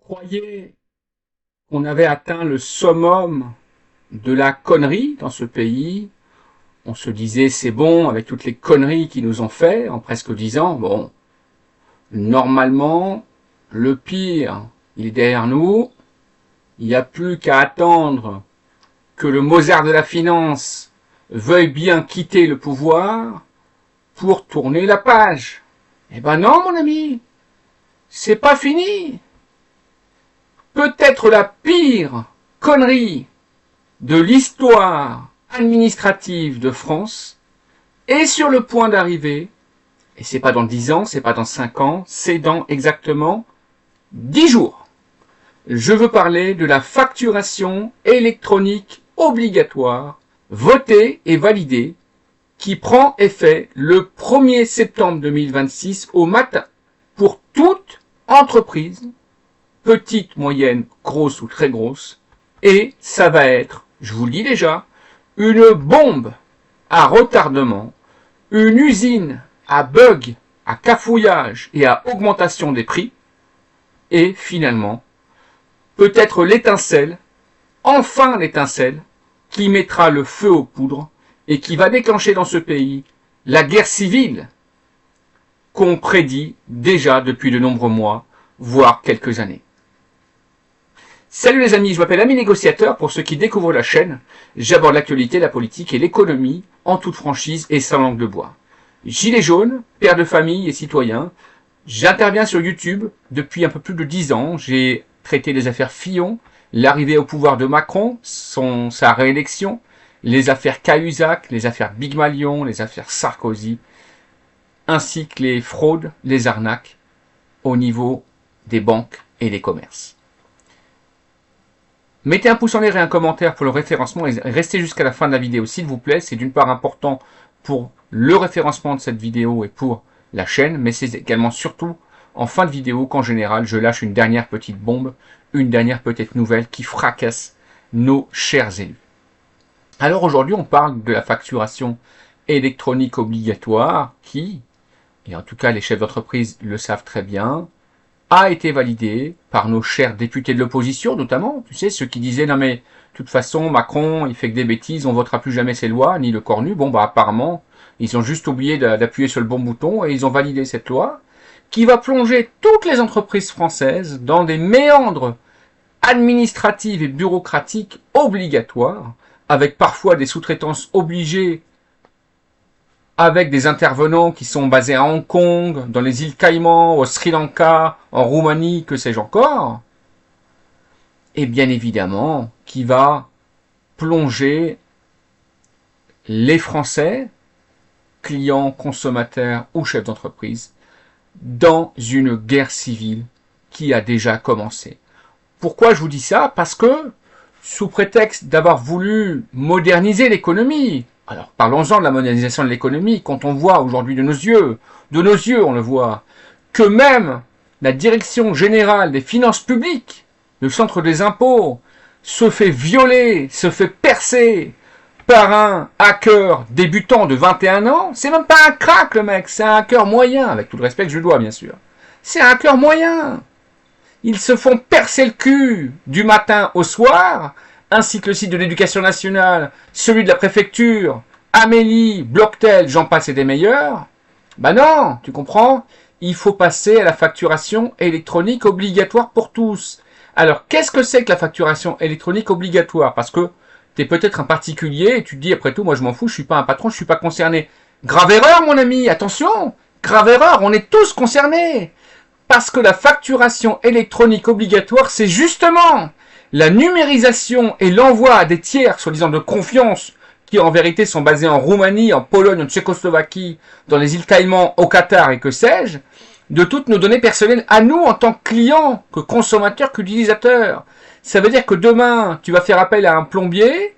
Croyait qu'on avait atteint le summum de la connerie dans ce pays. On se disait c'est bon avec toutes les conneries qu'ils nous ont fait en presque 10 ans. Bon, normalement, le pire, il est derrière nous. Il n'y a plus qu'à attendre que le Mozart de la finance veuille bien quitter le pouvoir pour tourner la page. Eh ben non, mon ami, c'est pas fini. Peut-être la pire connerie de l'histoire administrative de France est sur le point d'arriver, et c'est pas dans 10 ans, c'est pas dans 5 ans, c'est dans exactement 10 jours. Je veux parler de la facturation électronique obligatoire, votée et validée, qui prend effet le 1er septembre 2026 au matin pour toute entreprise, petite, moyenne, grosse ou très grosse, et ça va être, je vous le dis déjà, une bombe à retardement, une usine à bugs, à cafouillage et à augmentation des prix, et finalement, peut-être l'étincelle, enfin l'étincelle, qui mettra le feu aux poudres et qui va déclencher dans ce pays la guerre civile qu'on prédit déjà depuis de nombreux mois, voire quelques années. Salut les amis, je m'appelle Ami Négociateur. Pour ceux qui découvrent la chaîne, j'aborde l'actualité, la politique et l'économie en toute franchise et sans langue de bois. Gilet jaune, père de famille et citoyen, j'interviens sur YouTube depuis un peu plus de 10 ans. J'ai traité les affaires Fillon, l'arrivée au pouvoir de Macron, sa réélection, les affaires Cahuzac, les affaires Big Malion, les affaires Sarkozy, ainsi que les fraudes, les arnaques au niveau des banques et des commerces. Mettez un pouce en l'air et un commentaire pour le référencement et restez jusqu'à la fin de la vidéo s'il vous plaît. C'est d'une part important pour le référencement de cette vidéo et pour la chaîne, mais c'est également surtout en fin de vidéo qu'en général je lâche une dernière petite bombe, une dernière petite nouvelle qui fracasse nos chers élus. Alors aujourd'hui on parle de la facturation électronique obligatoire qui, et en tout cas les chefs d'entreprise le savent très bien, a été validé par nos chers députés de l'opposition, notamment, tu sais, ceux qui disaient, non mais, de toute façon, Macron, il fait que des bêtises, on votera plus jamais ces lois, ni le cornu. Bon, bah, apparemment, ils ont juste oublié d'appuyer sur le bon bouton et ils ont validé cette loi qui va plonger toutes les entreprises françaises dans des méandres administratives et bureaucratiques obligatoires, avec parfois des sous-traitances obligées avec des intervenants qui sont basés à Hong Kong, dans les îles Caïmans, au Sri Lanka, en Roumanie, que sais-je encore, et bien évidemment qui va plonger les Français, clients, consommateurs ou chefs d'entreprise, dans une guerre civile qui a déjà commencé. Pourquoi je vous dis ça? Parce que, sous prétexte d'avoir voulu moderniser l'économie, alors parlons-en de la modernisation de l'économie, quand on voit aujourd'hui de nos yeux on le voit, que même la direction générale des finances publiques, le centre des impôts, se fait violer, se fait percer par un hacker débutant de 21 ans, c'est même pas un crack le mec, c'est un hacker moyen, avec tout le respect que je lui dois bien sûr. C'est un hacker moyen. Ils se font percer le cul du matin au soir, ainsi que le site de l'éducation nationale, celui de la préfecture, Amélie, Blocktel, j'en passe et des meilleurs. Ben non, tu comprends? Il faut passer à la facturation électronique obligatoire pour tous. Alors, qu'est-ce que c'est que la facturation électronique obligatoire? Parce que tu es peut-être un particulier et tu te dis, après tout, moi je m'en fous, je suis pas un patron, je suis pas concerné. Grave erreur, mon ami, attention! Grave erreur, on est tous concernés! Parce que la facturation électronique obligatoire, c'est justement la numérisation et l'envoi à des tiers, soi-disant de confiance, qui en vérité sont basés en Roumanie, en Pologne, en Tchécoslovaquie, dans les îles Caïmans, au Qatar et que sais-je, de toutes nos données personnelles à nous en tant que clients, que consommateurs, qu'utilisateurs. Ça veut dire que demain, tu vas faire appel à un plombier,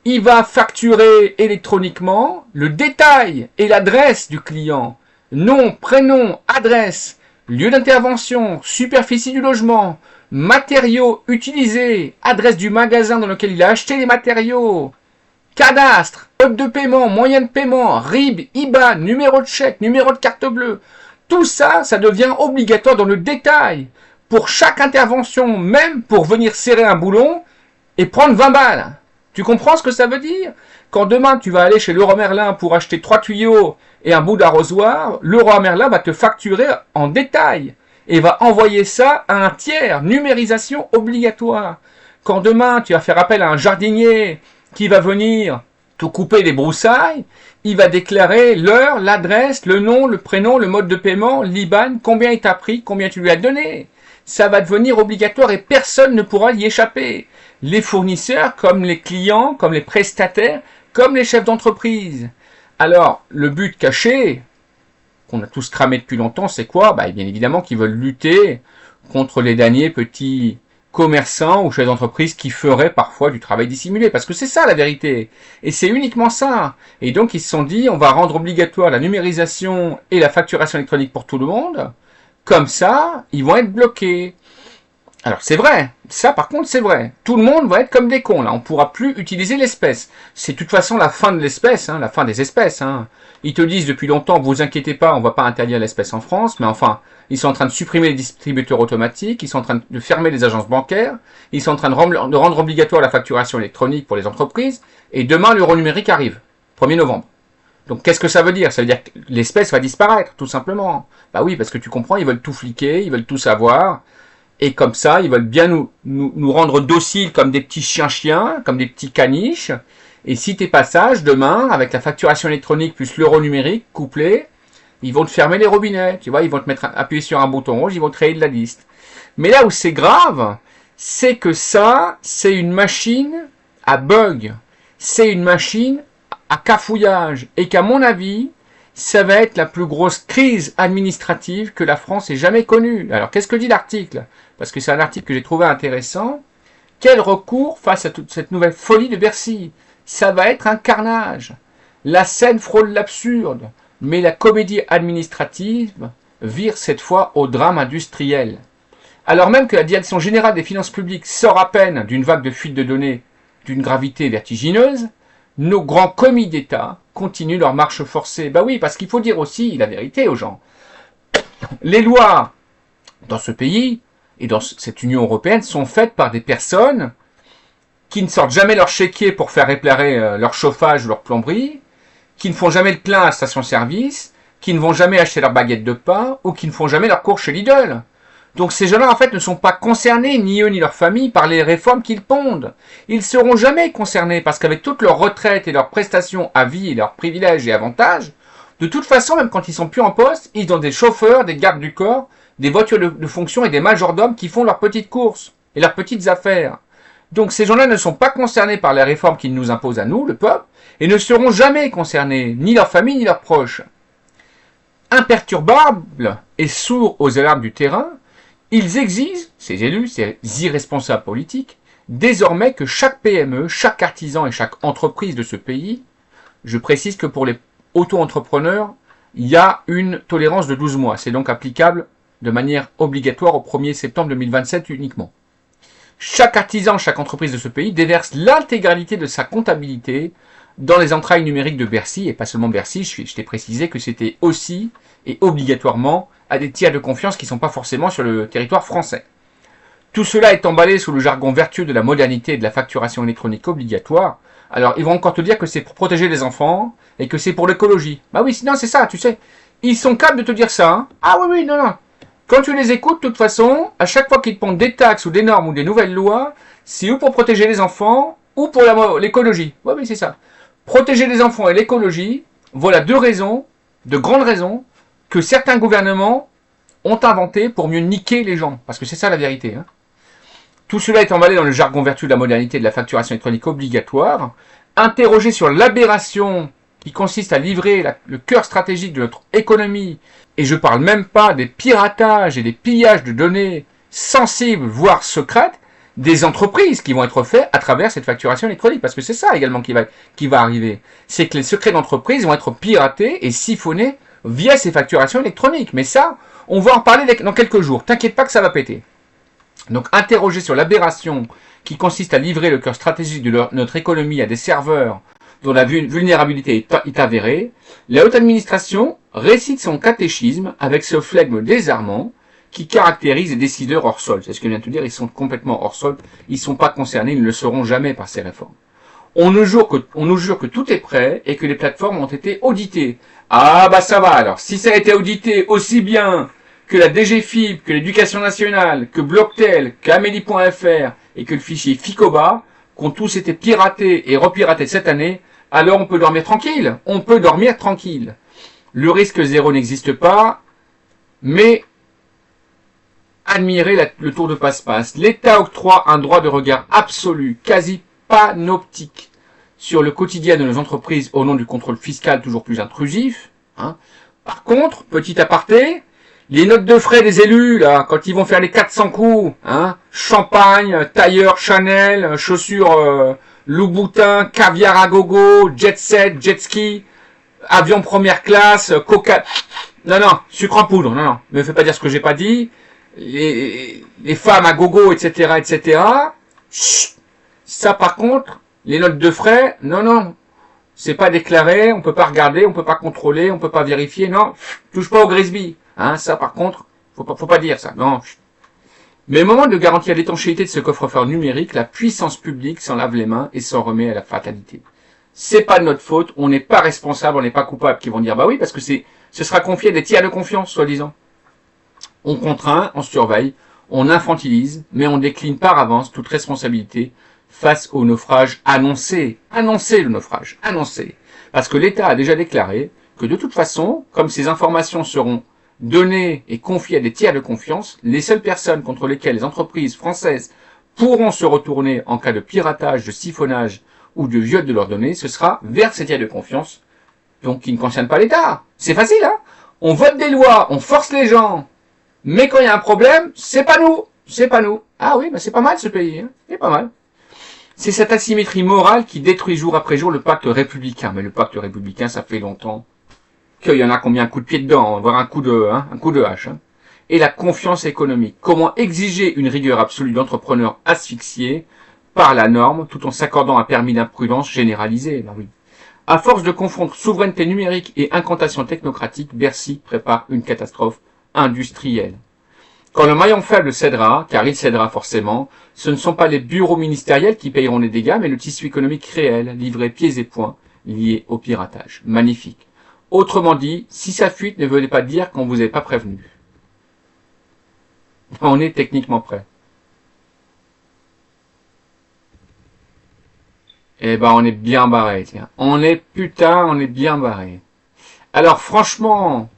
il va facturer électroniquement le détail et l'adresse du client, nom, prénom, adresse, lieu d'intervention, superficie du logement, matériaux utilisés, adresse du magasin dans lequel il a acheté les matériaux, cadastre, code de paiement, moyen de paiement, RIB, IBAN, numéro de chèque, numéro de carte bleue. Tout ça, ça devient obligatoire dans le détail pour chaque intervention, même pour venir serrer un boulon et prendre 20 balles. Tu comprends ce que ça veut dire? Quand demain tu vas aller chez Leroy Merlin pour acheter 3 tuyaux et un bout d'arrosoir, Leroy Merlin va te facturer en détail et va envoyer ça à un tiers, numérisation obligatoire. Quand demain tu vas faire appel à un jardinier qui va venir te couper les broussailles, il va déclarer l'heure, l'adresse, le nom, le prénom, le mode de paiement, l'IBAN, combien il t'a pris, combien tu lui as donné. Ça va devenir obligatoire et personne ne pourra y échapper. Les fournisseurs, comme les clients, comme les prestataires, comme les chefs d'entreprise. Alors, le but caché, qu'on a tous cramé depuis longtemps, c'est quoi? Bien évidemment qu'ils veulent lutter contre les derniers petits commerçants ou chefs d'entreprise qui feraient parfois du travail dissimulé. Parce que c'est ça la vérité. Et c'est uniquement ça. Et donc ils se sont dit, on va rendre obligatoire la numérisation et la facturation électronique pour tout le monde. Comme ça, ils vont être bloqués. Alors c'est vrai, ça par contre c'est vrai. Tout le monde va être comme des cons là, on ne pourra plus utiliser l'espèce. C'est de toute façon la fin de l'espèce, la fin des espèces. Ils te disent depuis longtemps, vous inquiétez pas, on ne va pas interdire l'espèce en France, mais enfin, ils sont en train de supprimer les distributeurs automatiques, ils sont en train de fermer les agences bancaires, ils sont en train de rendre obligatoire la facturation électronique pour les entreprises, et demain l'euro numérique arrive, 1er novembre. Donc qu'est-ce que ça veut dire? Ça veut dire que l'espèce va disparaître, tout simplement. Bah oui, parce que tu comprends, ils veulent tout fliquer, ils veulent tout savoir. Et comme ça, ils veulent bien nous rendre dociles comme des petits chiens, comme des petits caniches. Et si t'es pas sage, demain, avec la facturation électronique plus l'euro numérique couplé, ils vont te fermer les robinets. Tu vois, ils vont te appuyer sur un bouton rouge, ils vont te créer de la liste. Mais là où c'est grave, c'est que ça, c'est une machine à bug. C'est une machine à cafouillage. Et qu'à mon avis, ça va être la plus grosse crise administrative que la France ait jamais connue. Alors, qu'est-ce que dit l'article? Parce que c'est un article que j'ai trouvé intéressant. Quel recours face à toute cette nouvelle folie de Bercy? Ça va être un carnage. La scène frôle l'absurde, mais la comédie administrative vire cette fois au drame industriel. Alors même que la Direction générale des finances publiques sort à peine d'une vague de fuite de données d'une gravité vertigineuse, nos grands commis d'État continuent leur marche forcée. Bah oui, parce qu'il faut dire aussi la vérité aux gens. Les lois dans ce pays et dans cette Union européenne sont faites par des personnes qui ne sortent jamais leur chéquier pour faire réparer leur chauffage ou leur plomberie, qui ne font jamais le plein à la station-service, qui ne vont jamais acheter leur baguette de pain ou qui ne font jamais leur course chez Lidl. Donc ces gens-là, en fait, ne sont pas concernés, ni eux ni leur famille, par les réformes qu'ils pondent. Ils ne seront jamais concernés parce qu'avec toute leur retraite et leurs prestations à vie et leurs privilèges et avantages, de toute façon, même quand ils sont plus en poste, ils ont des chauffeurs, des gardes du corps, des voitures de fonction et des majordomes qui font leurs petites courses et leurs petites affaires. Donc ces gens-là ne sont pas concernés par les réformes qu'ils nous imposent à nous, le peuple, et ne seront jamais concernés, ni leur famille ni leurs proches. Imperturbables et sourds aux alarmes du terrain, ils exigent, ces élus, ces irresponsables politiques, désormais que chaque PME, chaque artisan et chaque entreprise de ce pays, je précise que pour les auto-entrepreneurs, il y a une tolérance de 12 mois. C'est donc applicable de manière obligatoire au 1er septembre 2027 uniquement. Chaque artisan, chaque entreprise de ce pays déverse l'intégralité de sa comptabilité dans les entrailles numériques de Bercy, et pas seulement Bercy, je t'ai précisé que c'était aussi et obligatoirement à des tiers de confiance qui ne sont pas forcément sur le territoire français. Tout cela est emballé sous le jargon vertueux de la modernité et de la facturation électronique obligatoire. Alors, ils vont encore te dire que c'est pour protéger les enfants et que c'est pour l'écologie. Bah oui, sinon c'est ça, tu sais. Ils sont capables de te dire ça. Hein. Ah oui, non. Quand tu les écoutes, de toute façon, à chaque fois qu'ils te pondent des taxes ou des normes ou des nouvelles lois, c'est ou pour protéger les enfants ou pour l'écologie. Oui, c'est ça. Protéger les enfants et l'écologie, voilà deux raisons, de grandes raisons, que certains gouvernements ont inventé pour mieux niquer les gens. Parce que c'est ça la vérité. Hein. Tout cela est emballé dans le jargon vertueux de la modernité et de la facturation électronique obligatoire. Interrogé sur l'aberration qui consiste à livrer le cœur stratégique de notre économie, et je parle même pas des piratages et des pillages de données sensibles, voire secrètes, des entreprises qui vont être faits à travers cette facturation électronique. Parce que c'est ça également qui va arriver. C'est que les secrets d'entreprise vont être piratés et siphonnés via ces facturations électroniques. Mais ça, on va en parler dans quelques jours. T'inquiète pas que ça va péter. Donc, interrogé sur l'aberration qui consiste à livrer le cœur stratégique de notre économie à des serveurs dont la vulnérabilité est avérée, la haute administration récite son catéchisme avec ce flegme désarmant qui caractérisent les décideurs hors sol. C'est ce que je viens de te dire, ils sont complètement hors sol, ils ne sont pas concernés, ils ne le seront jamais par ces réformes. On nous jure que tout est prêt et que les plateformes ont été auditées. Ah bah ça va alors, si ça a été audité aussi bien que la DGFiP, que l'Éducation nationale, que Blocktel, qu'Amélie.fr et que le fichier Ficoba, qu'ont tous été piratés et repiratés cette année, alors on peut dormir tranquille. On peut dormir tranquille. Le risque zéro n'existe pas, mais admirez le tour de passe-passe. L'État octroie un droit de regard absolu, quasi panoptique, sur le quotidien de nos entreprises au nom du contrôle fiscal toujours plus intrusif. Par contre, petit aparté, les notes de frais des élus, là, quand ils vont faire les 400 coups, champagne, tailleur Chanel, chaussures Louboutin, caviar à gogo, jet set, jet ski, avion première classe, coca... Non, sucre en poudre, non, ne me fais pas dire ce que j'ai pas dit. Les femmes à gogo, etc., etc. Ça, par contre, les notes de frais, non, c'est pas déclaré, on peut pas regarder, on peut pas contrôler, on peut pas vérifier, non, touche pas au Grisby. Ça, par contre, faut pas dire ça, non. Mais au moment de garantir l'étanchéité de ce coffre-fort numérique, la puissance publique s'en lave les mains et s'en remet à la fatalité. C'est pas de notre faute, on n'est pas responsable, on n'est pas coupable, qui vont dire, bah oui, parce que ce sera confié à des tiers de confiance, soi-disant. On contraint, on surveille, on infantilise, mais on décline par avance toute responsabilité face au naufrage annoncé. Annoncé le naufrage, annoncé. Parce que l'État a déjà déclaré que de toute façon, comme ces informations seront données et confiées à des tiers de confiance, les seules personnes contre lesquelles les entreprises françaises pourront se retourner en cas de piratage, de siphonnage ou de viol de leurs données, ce sera vers ces tiers de confiance, donc qui ne concernent pas l'État. C'est facile, on vote des lois, on force les gens, mais quand il y a un problème, c'est pas nous. Ah oui, c'est pas mal ce pays, c'est pas mal. C'est cette asymétrie morale qui détruit jour après jour le pacte républicain. Mais le pacte républicain, ça fait longtemps qu'il y en a combien un coup de pied dedans, voire un coup de hache. Et la confiance économique. Comment exiger une rigueur absolue d'entrepreneurs asphyxiés par la norme, tout en s'accordant un permis d'imprudence généralisé. Ben oui. À force de confondre souveraineté numérique et incantation technocratique, Bercy prépare une catastrophe industrielle. Quand le maillon faible cédera, car il cédera forcément, ce ne sont pas les bureaux ministériels qui payeront les dégâts, mais le tissu économique réel, livré pieds et poings, lié au piratage. Magnifique. Autrement dit, si ça fuite ne veut pas dire qu'on vous avait pas prévenu. On est techniquement prêt. Eh ben, on est bien barré, tiens. On est bien barré. Alors, franchement,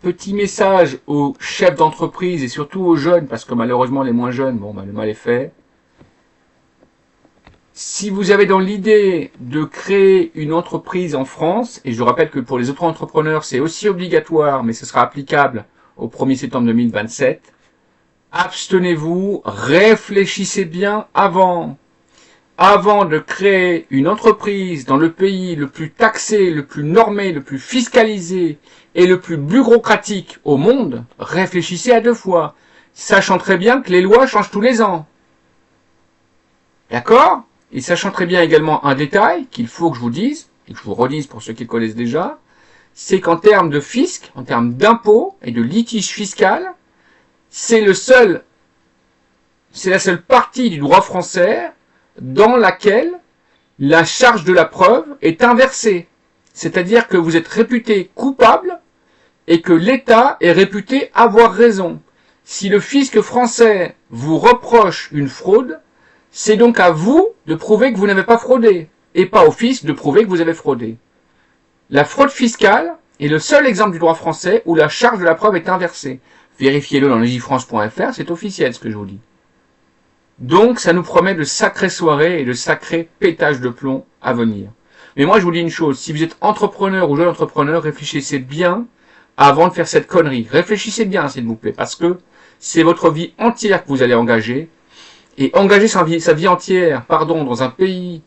petit message aux chefs d'entreprise et surtout aux jeunes, parce que malheureusement les moins jeunes, le mal est fait. Si vous avez dans l'idée de créer une entreprise en France, et je rappelle que pour les autres entrepreneurs c'est aussi obligatoire, mais ce sera applicable au 1er septembre 2027, abstenez-vous, réfléchissez bien avant de créer une entreprise dans le pays le plus taxé, le plus normé, le plus fiscalisé et le plus bureaucratique au monde, réfléchissez à 2 fois, sachant très bien que les lois changent tous les ans. D'accord? Et sachant très bien également un détail qu'il faut que je vous dise, et que je vous redise pour ceux qui le connaissent déjà, c'est qu'en termes de fisc, en termes d'impôts et de litige fiscal, c'est la seule partie du droit français dans laquelle la charge de la preuve est inversée. C'est-à-dire que vous êtes réputé coupable et que l'État est réputé avoir raison. Si le fisc français vous reproche une fraude, c'est donc à vous de prouver que vous n'avez pas fraudé, et pas au fisc de prouver que vous avez fraudé. La fraude fiscale est le seul exemple du droit français où la charge de la preuve est inversée. Vérifiez-le dans legifrance.fr, c'est officiel ce que je vous dis. Donc, ça nous promet de sacrées soirées et de sacrés pétages de plomb à venir. Mais moi, je vous dis une chose, si vous êtes entrepreneur ou jeune entrepreneur, réfléchissez bien avant de faire cette connerie. Réfléchissez bien, s'il vous plaît, parce que c'est votre vie entière que vous allez engager. Et engager sa vie entière, dans un pays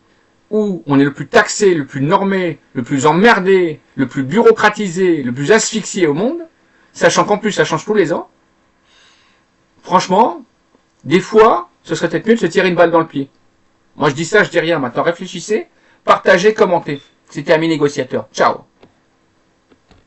où on est le plus taxé, le plus normé, le plus emmerdé, le plus bureaucratisé, le plus asphyxié au monde, sachant qu'en plus ça change tous les ans, franchement, des fois, ce serait peut-être mieux de se tirer une balle dans le pied. Moi je dis ça, je dis rien. Maintenant réfléchissez, partagez, commentez. C'était Ami Négociateur. Ciao.